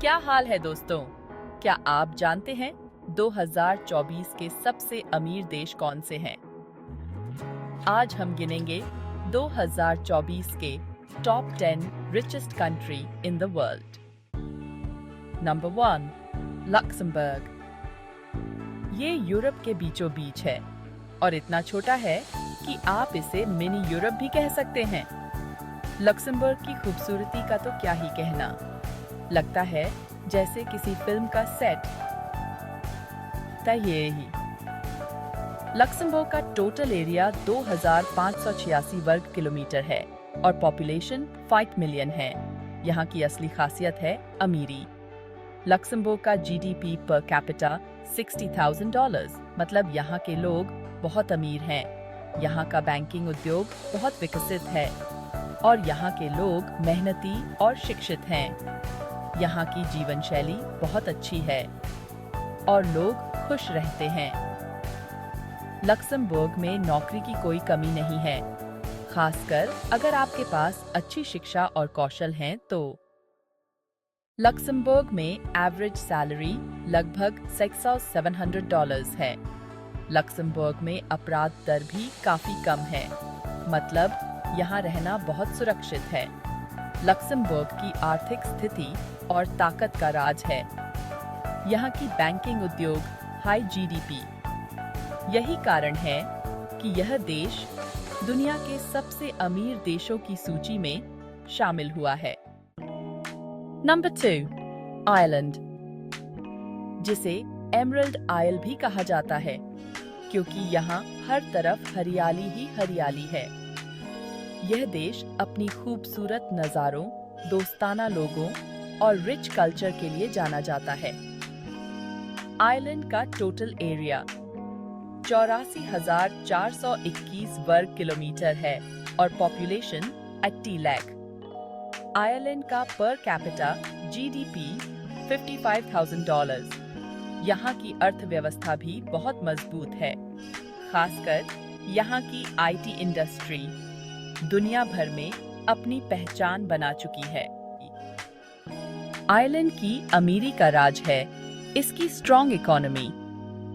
क्या हाल है दोस्तों? क्या आप जानते हैं 2024 के सबसे अमीर देश कौन से हैं? आज हम गिनेंगे 2024 के top 10 richest country in the world. Number 1, Luxembourg. ये यूरोप के बीचों बीच है और इतना छोटा है कि आप इसे मिनी यूरोप भी कह सकते हैं। लक्समबर्ग की खूबसूरती का तो क्या ही कहना, लगता है जैसे किसी फिल्म का सेट। ये ही लक्समबर्ग का टोटल एरिया 2586 वर्ग किलोमीटर है और पॉपुलेशन 5 मिलियन है। यहाँ की असली खासियत है अमीरी। लक्समबर्ग का जीडीपी पर कैपिटा $60,000, मतलब यहाँ के लोग बहुत अमीर हैं। यहाँ का बैंकिंग उद्योग बहुत विकसित है और यहाँ के लोग मेहनती और शिक्षित हैं। यहाँ की जीवन शैली बहुत अच्छी है और लोग खुश रहते हैं। लक्समबर्ग में नौकरी की कोई कमी नहीं है, खासकर अगर आपके पास अच्छी शिक्षा और कौशल हैं तो। लक्समबर्ग में एवरेज सैलरी लगभग $600-700 है। लक्समबर्ग में अपराध दर भी काफी कम है, मतलब यहाँ रहना बहुत सुरक्षित है। लक्समबर्ग की आर्थिक स्थिति और ताकत का राज है। यहाँ की बैंकिंग उद्योग हाई जीडीपी। यही कारण है कि यह देश दुनिया के सबसे अमीर देशों की सूची में शामिल हुआ है। नंबर 2, आयरलैंड, जिसे एमरल्ड आइल भी कहा जाता है क्योंकि यहाँ हर तरफ हरियाली ही हरियाली है। यह देश अपनी खूबसूरत नज़ारों, दोस्ताना लोगों और रिच कल्चर के लिए जाना जाता है। आइलैंड का टोटल एरिया 84,421 वर्ग किलोमीटर है और पॉपुलेशन 80 लाख। आयरलैंड का पर कैपिटा जीडीपी $55,000। यहाँ की अर्थव्यवस्था भी बहुत मजबूत है, खासकर यहाँ की आईटी इंडस्ट्री दुनिया भर में अपनी पहचान बना चुकी है। आयरलैंड की अमीरी का राज है इसकी स्ट्रॉन्ग इकोनॉमी,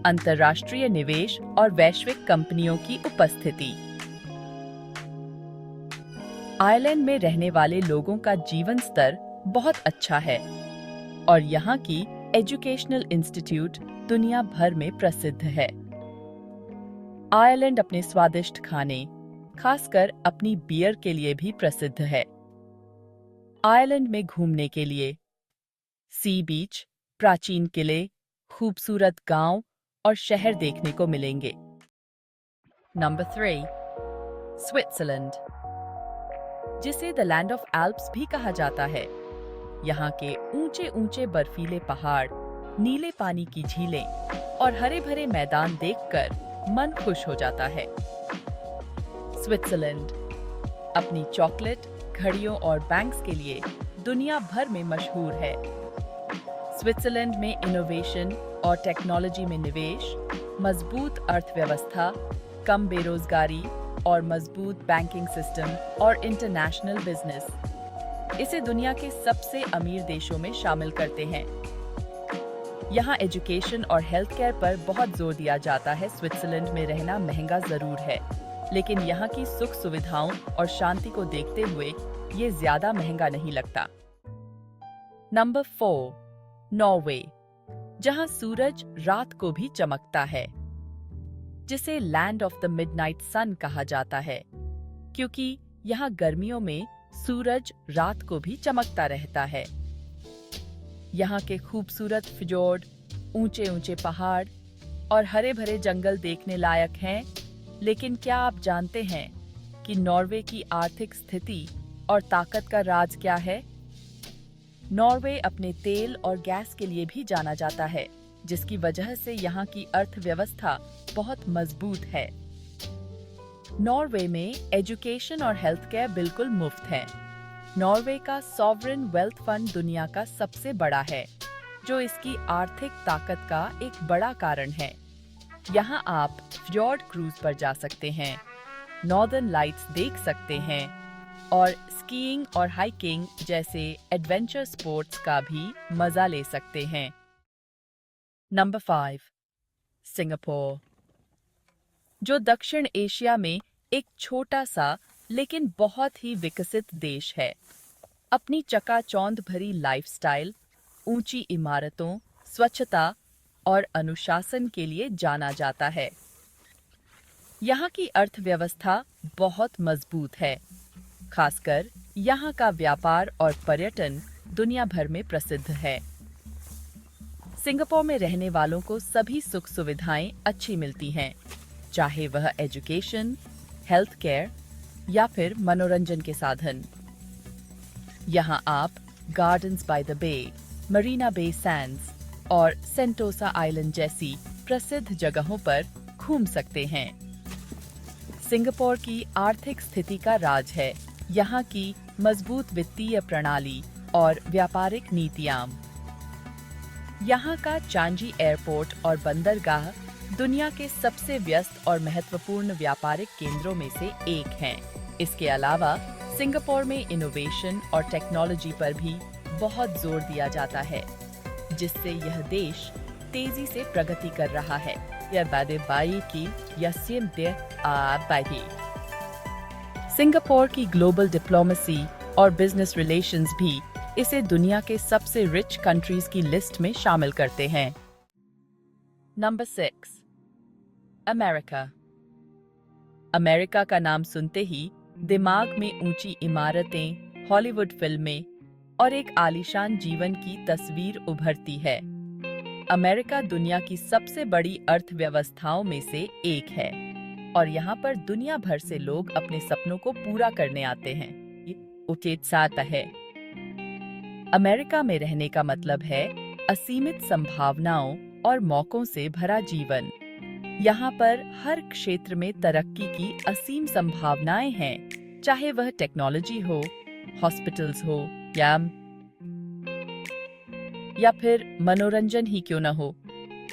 अंतर्राष्ट्रीय निवेश और वैश्विक कंपनियों की उपस्थिति। आयरलैंड में रहने वाले लोगों का जीवन स्तर बहुत अच्छा है और यहाँ की एजुकेशनल इंस्टीट्यूट दुनिया भर में प्रसिद्ध है। आयरलैंड अपने स्वादिष्ट खाने, खासकर अपनी बियर के लिए भी प्रसिद्ध है। आयरलैंड में घूमने के लिए सी बीच, प्राचीन किले, खूबसूरत गांव और शहर देखने को मिलेंगे। नंबर 3, स्विट्जरलैंड, जिसे द लैंड ऑफ एल्प्स भी कहा जाता है। यहाँ के ऊंचे ऊंचे बर्फीले पहाड़, नीले पानी की झीलें और हरे भरे मैदान देखकर मन खुश हो जाता है। स्विट्जरलैंड अपनी चॉकलेट, घड़ियों और बैंक्स के लिए दुनिया भर में मशहूर है। स्विट्जरलैंड में इनोवेशन और टेक्नोलॉजी में निवेश, मजबूत अर्थव्यवस्था, कम बेरोजगारी और मजबूत बैंकिंग सिस्टम और इंटरनेशनल बिजनेस इसे दुनिया के सबसे अमीर देशों में शामिल करते हैं। यहाँ एजुकेशन और हेल्थ केयर पर बहुत जोर दिया जाता है। स्विट्जरलैंड में रहना महंगा जरूर है, लेकिन यहाँ की सुख सुविधाओं और शांति को देखते हुए ये ज्यादा महंगा नहीं लगता। नंबर 4, नॉर्वे, जहाँ सूरज रात को भी चमकता है, जिसे लैंड ऑफ द मिडनाइट सन कहा जाता है क्योंकि यहाँ गर्मियों में सूरज रात को भी चमकता रहता है। यहाँ के खूबसूरत फिजोर्ड, ऊंचे ऊंचे पहाड़ और हरे भरे जंगल देखने लायक हैं। लेकिन क्या आप जानते हैं कि नॉर्वे की आर्थिक स्थिति और ताकत का राज क्या है? नॉर्वे अपने तेल और गैस के लिए भी जाना जाता है, जिसकी वजह से यहाँ की अर्थव्यवस्था बहुत मजबूत है। नॉर्वे में एजुकेशन और हेल्थ केयर बिल्कुल मुफ्त है। नॉर्वे का सॉवरेन वेल्थ फंड दुनिया का सबसे बड़ा है, जो इसकी आर्थिक ताकत का एक बड़ा कारण है। यहाँ आप फ्योर्ड क्रूज पर जा सकते हैं, नॉर्दर्न लाइट्स देख सकते हैं और स्कीइंग और हाइकिंग जैसे एडवेंचर स्पोर्ट्स का भी मजा ले सकते हैं। नंबर 5, सिंगापुर, जो दक्षिण एशिया में एक छोटा सा लेकिन बहुत ही विकसित देश है। अपनी चकाचौंध भरी लाइफस्टाइल, ऊंची इमारतों, स्वच्छता और अनुशासन के लिए जाना जाता है। यहाँ की अर्थव्यवस्था बहुत मजबूत है, खासकर यहाँ का व्यापार और पर्यटन दुनिया भर में प्रसिद्ध है। सिंगापुर में रहने वालों को सभी सुख सुविधाएं अच्छी मिलती हैं, चाहे वह एजुकेशन, हेल्थ केयर या फिर मनोरंजन के साधन। यहाँ आप Gardens by the Bay, Marina Bay Sands और सेंटोसा आइलैंड जैसी प्रसिद्ध जगहों पर घूम सकते हैं। सिंगापुर की आर्थिक स्थिति का राज है यहाँ की मजबूत वित्तीय प्रणाली और व्यापारिक नीतियाँ। यहाँ का चांजी एयरपोर्ट और बंदरगाह दुनिया के सबसे व्यस्त और महत्वपूर्ण व्यापारिक केंद्रों में से एक हैं। इसके अलावा सिंगापुर में इनोवेशन और टेक्नोलॉजी पर भी बहुत जोर दिया जाता है, जिससे यह देश तेजी से प्रगति कर रहा है। सिंगापुर की ग्लोबल डिप्लोमेसी और बिजनेस रिलेशंस भी इसे दुनिया के सबसे रिच कंट्रीज की लिस्ट में शामिल करते हैं। Number 6, America. अमेरिका का नाम सुनते ही दिमाग में ऊंची इमारतें, हॉलीवुड फिल्में और एक आलीशान जीवन की तस्वीर उभरती है। अमेरिका दुनिया की सबसे बड़ी अर्थव्यवस्थाओं में से एक है और यहाँ पर दुनिया भर से लोग अपने सपनों को पूरा करने आते हैं। ये उत्साह है। अमेरिका में रहने का मतलब है असीमित संभावनाओं और मौकों से भरा जीवन। यहाँ पर हर क्षेत्र में तरक्की की असीम संभावनाएं हैं, चाहे वह टेक्नोलॉजी हो, हॉस्पिटल्स हो या फिर मनोरंजन ही क्यों न हो।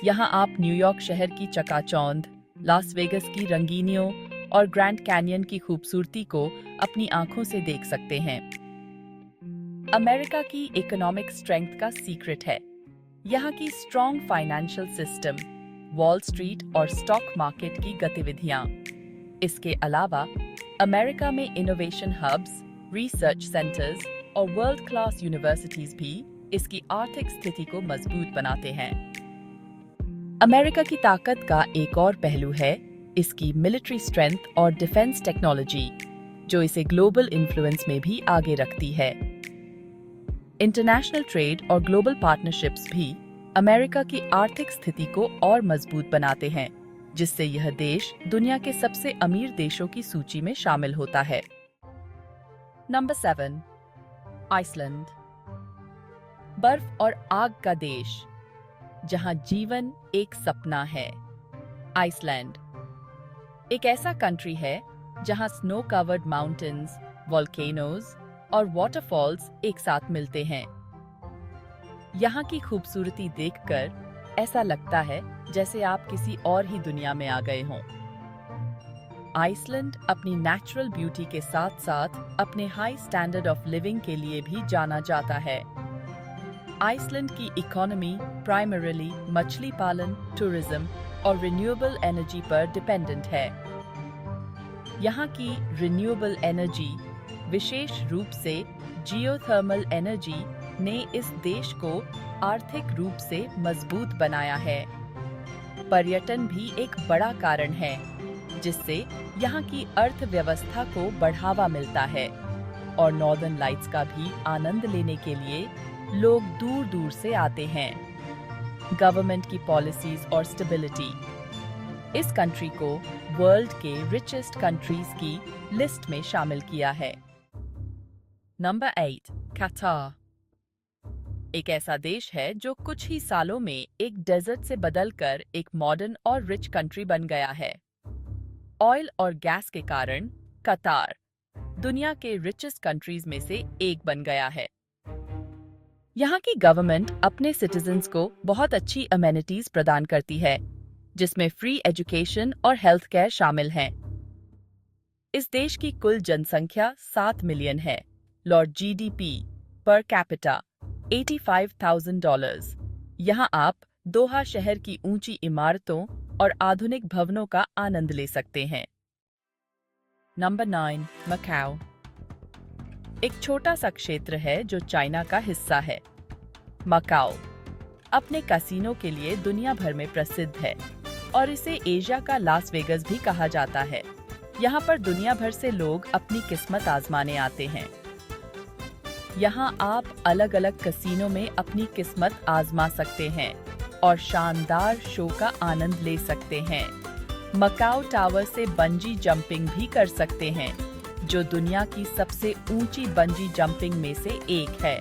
यहाँ आप न्यूयॉर्क शहर की चकाचौंध, लास वेगस की रंगीनियों और ग्रैंड कैनियन की खूबसूरती को अपनी आंखों से देख सकते हैं। अमेरिका की इकोनॉमिक स्ट्रेंथ का सीक्रेट है यहाँ की strong financial system, wall street और स्टॉक मार्केट की गतिविधियां। इसके अलावा अमेरिका में इनोवेशन हब्स, रिसर्च सेंटर्स और वर्ल्ड क्लास यूनिवर्सिटीज भी इसकी आर्थिक स्थिति को मजबूत बनाते हैं। अमेरिका की ताकत का एक और पहलू है इसकी मिलिट्री स्ट्रेंथ और डिफेंस टेक्नोलॉजी, जो इसे ग्लोबल इन्फ्लुएंस में भी आगे रखती है। इंटरनेशनल ट्रेड और ग्लोबल पार्टनरशिप्स भी अमेरिका की आर्थिक स्थिति को और मजबूत बनाते हैं, जिससे यह देश दुनिया के सबसे अमीर देशों की सूची में शामिल होता है। Number 7, Iceland. बर्फ और आग का देश, जहां जीवन एक सपना है। आइसलैंड एक ऐसा कंट्री है जहां स्नो कवर्ड माउंटेन्स, वोल्केनोज और वाटरफॉल्स एक साथ मिलते हैं। यहाँ की खूबसूरती देखकर ऐसा लगता है जैसे आप किसी और ही दुनिया में आ गए हों। आइसलैंड अपनी नेचुरल ब्यूटी के साथ साथ अपने हाई स्टैंडर्ड ऑफ लिविंग के लिए भी जाना जाता है। आइसलैंड की इकोनॉमी प्राइमरीली मछली पालन, टूरिज्म और रिन्यूएबल एनर्जी पर डिपेंडेंट है। यहाँ की रिन्यूएबल एनर्जी, विशेष रूप से जियोथर्मल एनर्जी, ने इस देश को आर्थिक रूप से मजबूत बनाया है। पर्यटन भी एक बड़ा कारण है, जिससे यहाँ की अर्थव्यवस्था को बढ़ावा मिलता है और नॉर्दर्न लाइट्स का भी आनंद लेने के लिए लोग दूर दूर से आते हैं। गवर्नमेंट की पॉलिसीज और स्टेबिलिटी इस कंट्री को वर्ल्ड के रिचेस्ट कंट्रीज की लिस्ट में शामिल किया है। नंबर 8, कतार। एक ऐसा देश है जो कुछ ही सालों में एक डेजर्ट से बदलकर एक मॉडर्न और रिच कंट्री बन गया है। ऑयल और गैस के कारण कतार दुनिया के रिचेस्ट कंट्रीज में से एक बन गया है। यहाँ की गवर्नमेंट अपने सिटीजन्स को बहुत अच्छी अमेनिटीज प्रदान करती है, जिसमें फ्री एजुकेशन और हेल्थ केयर शामिल हैं। इस देश की कुल जनसंख्या 7 मिलियन है। Lord GDP per capita $85,000। यहाँ आप दोहा शहर की ऊंची इमारतों और आधुनिक भवनों का आनंद ले सकते हैं। Number 9, Macau. एक छोटा सा क्षेत्र है जो चाइना का हिस्सा है। मकाओ अपने कैसीनो के लिए दुनिया भर में प्रसिद्ध है और इसे एशिया का लास वेगस भी कहा जाता है। यहाँ पर दुनिया भर से लोग अपनी किस्मत आजमाने आते हैं। यहाँ आप अलग अलग कैसीनो में अपनी किस्मत आजमा सकते हैं और शानदार शो का आनंद ले सकते हैं। मकाओ टावर से बंजी जंपिंग भी कर सकते हैं, जो दुनिया की सबसे ऊंची बंजी जंपिंग में से एक है।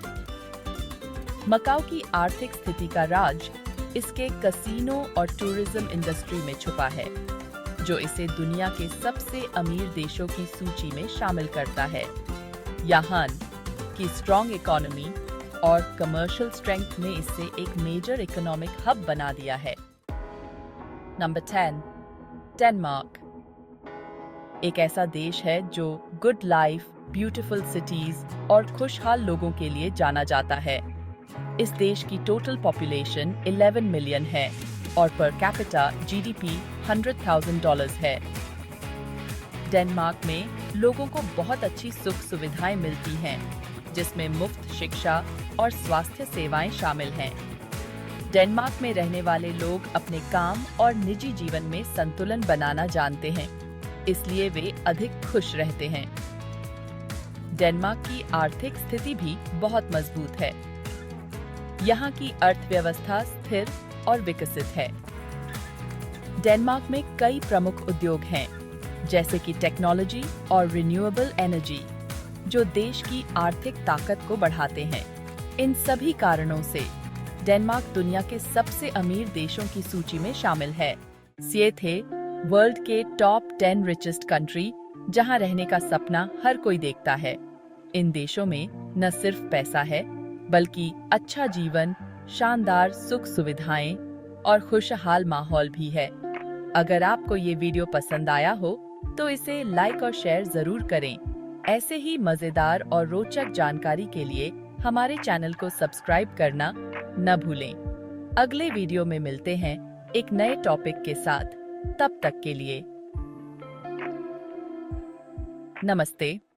मकाओ की आर्थिक स्थिति का राज इसके कैसीनो और टूरिज्म इंडस्ट्री में छुपा है, जो इसे दुनिया के सबसे अमीर देशों की सूची में शामिल करता है। यहाँ की स्ट्रॉन्ग इकोनॉमी और कमर्शियल स्ट्रेंथ ने इसे एक मेजर इकोनॉमिक हब बना दिया है। Number 10, Denmark. एक ऐसा देश है जो गुड लाइफ, ब्यूटीफुल सिटीज और खुशहाल लोगों के लिए जाना जाता है। इस देश की टोटल पॉपुलेशन 11 मिलियन है और पर कैपिटा जीडीपी $100,000 है। डेनमार्क में लोगों को बहुत अच्छी सुख सुविधाएं मिलती हैं, जिसमें मुफ्त शिक्षा और स्वास्थ्य सेवाएं शामिल हैं। डेनमार्क में रहने वाले लोग अपने काम और निजी जीवन में संतुलन बनाना जानते हैं, इसलिए वे अधिक खुश रहते हैं। डेनमार्क की आर्थिक स्थिति भी बहुत मजबूत है। यहाँ की अर्थव्यवस्था स्थिर और विकसित है। डेनमार्क में कई प्रमुख उद्योग हैं, जैसे कि टेक्नोलॉजी और रिन्यूएबल एनर्जी, जो देश की आर्थिक ताकत को बढ़ाते हैं। इन सभी कारणों से डेनमार्क दुनिया के सबसे अमीर देशों की सूची में शामिल है। ये थे वर्ल्ड के टॉप 10 रिचेस्ट कंट्री, जहां रहने का सपना हर कोई देखता है। इन देशों में न सिर्फ पैसा है, बल्कि अच्छा जीवन, शानदार सुख सुविधाएं और खुशहाल माहौल भी है। अगर आपको ये वीडियो पसंद आया हो तो इसे लाइक और शेयर जरूर करें। ऐसे ही मजेदार और रोचक जानकारी के लिए हमारे चैनल को सब्सक्राइब करना न भूलें। अगले वीडियो में मिलते हैं एक नए टॉपिक के साथ। तब तक के लिए नमस्ते।